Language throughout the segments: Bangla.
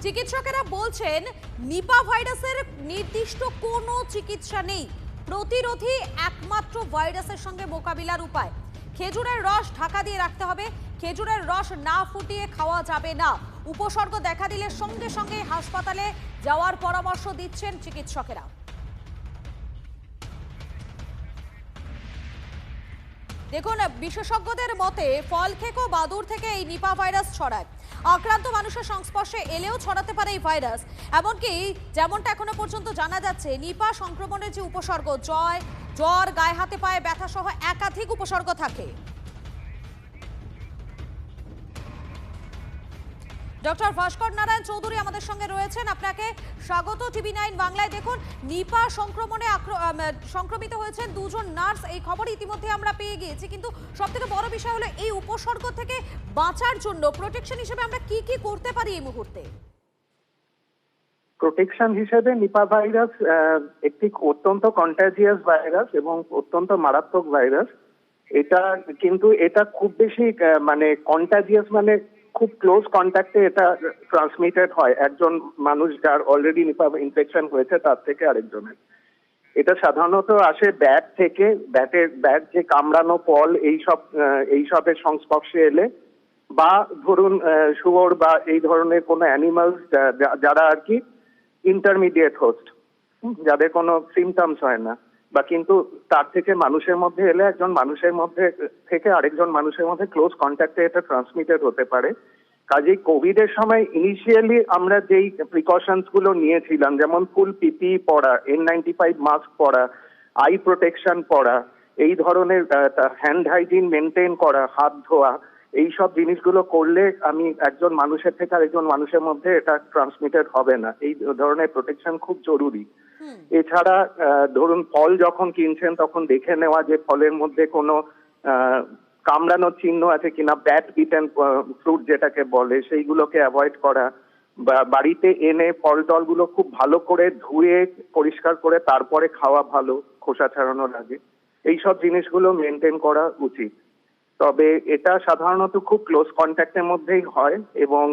চিকিৎসকেরা বলছেন নিপা ভাইরাসের নির্দিষ্ট কোনো চিকিৎসা নেই, প্রতিরোধী একমাত্র ভাইরাসের সঙ্গে মোকাবিলার উপায়। খেজুরের রস ঢাকা দিয়ে রাখতে হবে, খেজুরের রস না ফুটিয়ে খাওয়া যাবে না। উপসর্গ দেখা দিলে সঙ্গে সঙ্গে হাসপাতালে যাওয়ার পরামর্শ দিচ্ছেন চিকিৎসকেরা। দেখুন, বিশেষজ্ঞদের মতে ফল খেকো বাদুড় থেকে এই নিপা ভাইরাস ছড়ায়। আক্রান্ত মানুষের সংস্পর্শে এলেও ছড়াতে পারে এই ভাইরাস। এমনকি যেমনটা এখনো পর্যন্ত জানা যাচ্ছে, নিপা সংক্রমণের যে উপসর্গ জ্বর, গায়ে হাতে পায়ে ব্যথা সহ একাধিক উপসর্গ থাকে। ডক্টর ভাস্কর নারায়ণ চৌধুরী আমাদের সঙ্গে রয়েছেন, আপনাকে স্বাগত TV9 বাংলায়। দেখুন, নিপা সংক্রমণে সংক্রমিত হয়েছেন দুজন নার্স, এই খবর ইতিমধ্যে আমরা পেয়ে গিয়েছি। কিন্তু সবথেকে বড় বিষয় হলো এই উপসর্গ থেকে বাঁচার জন্য প্রোটেকশন হিসেবে আমরা কি কি করতে পারি এই মুহূর্তে? প্রোটেকশন হিসেবে নিপা ভাইরাস একটি অত্যন্ত কন্টাজিয়াস ভাইরাস এবং অত্যন্ত মারাত্মক ভাইরাস। এটা খুব বেশি মানে কন্টাজিয়াস, মানে খুব ক্লোজ কন্ট্যাক্টে এটা ট্রান্সমিটেড হয় একজন মানুষ যার অলরেডি নিপা ইনফেকশন হয়েছে তার থেকে আরেকজনের। এটা সাধারণত আসে ব্যাট থেকে, ব্যাট যে কামড়ানো ফল এইসবের সংস্পর্শে এলে, বা ধরুন শুয়োর বা এই ধরনের কোনো অ্যানিমালস যারা আর কি ইন্টারমিডিয়েট হোস্ট, যাদের কোনো সিমটমস হয় না, বা কিন্তু তার থেকে মানুষের মধ্যে এলে একজন মানুষের মধ্যে থেকে আরেকজন মানুষের মধ্যে ক্লোজ কন্ট্যাক্টে এটা ট্রান্সমিটেড হতে পারে। কাজেই কোভিড এর সময় ইনিশিয়ালি আমরা যেই প্রিকশনস গুলো নিয়েছিলাম, যেমন ফুল পিপিই পরা, N95 মাস্ক পরা, আই প্রোটেকশন পরা, এই ধরনের হ্যান্ড হাইজিন মেনটেন করা, হাত ধোয়া, এই সব জিনিসগুলো করলে একজন মানুষের থেকে আরেকজন মানুষের মধ্যে এটা ট্রান্সমিটেড হবে না। এই ধরনের প্রোটেকশন খুব জরুরি। এছাড়া ধরুন ফল যখন কিনছেন তখন দেখে নেওয়া যে ফলের মধ্যে কোনো কামড়ানোর চিহ্ন আছে কিনা, ব্যাট বিটেন ফ্রুট যেটাকে বলে, সেইগুলোকে অ্যাভয়েড করা, বা বাড়িতে এনে ফল টলগুলো খুব ভালো করে ধুয়ে পরিষ্কার করে তারপরে খাওয়া ভালো, খোসা ছাড়ানোর আগে। এইসব জিনিসগুলো মেনটেন করা উচিত। তবে এটা সাধারণত খুব ক্লোজ কন্ট্যাক্টের মধ্যেই হয় এবং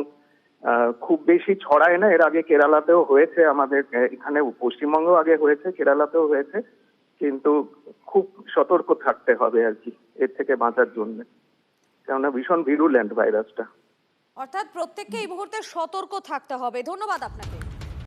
খুব বেশি ছড়ায় না। এর আগে কেরালাতেও হয়েছে, আমাদের এখানে পশ্চিমবঙ্গেও আগে হয়েছে, কেরালাতেও হয়েছে, কিন্তু খুব সতর্ক থাকতে হবে আর কি এর থেকে বাঁচার জন্য, কেননা ভীষণ ভিরুলেন্ট ভাইরাসটা। অর্থাৎ প্রত্যেককে এই মুহূর্তে সতর্ক থাকতে হবে। ধন্যবাদ আপনাকে।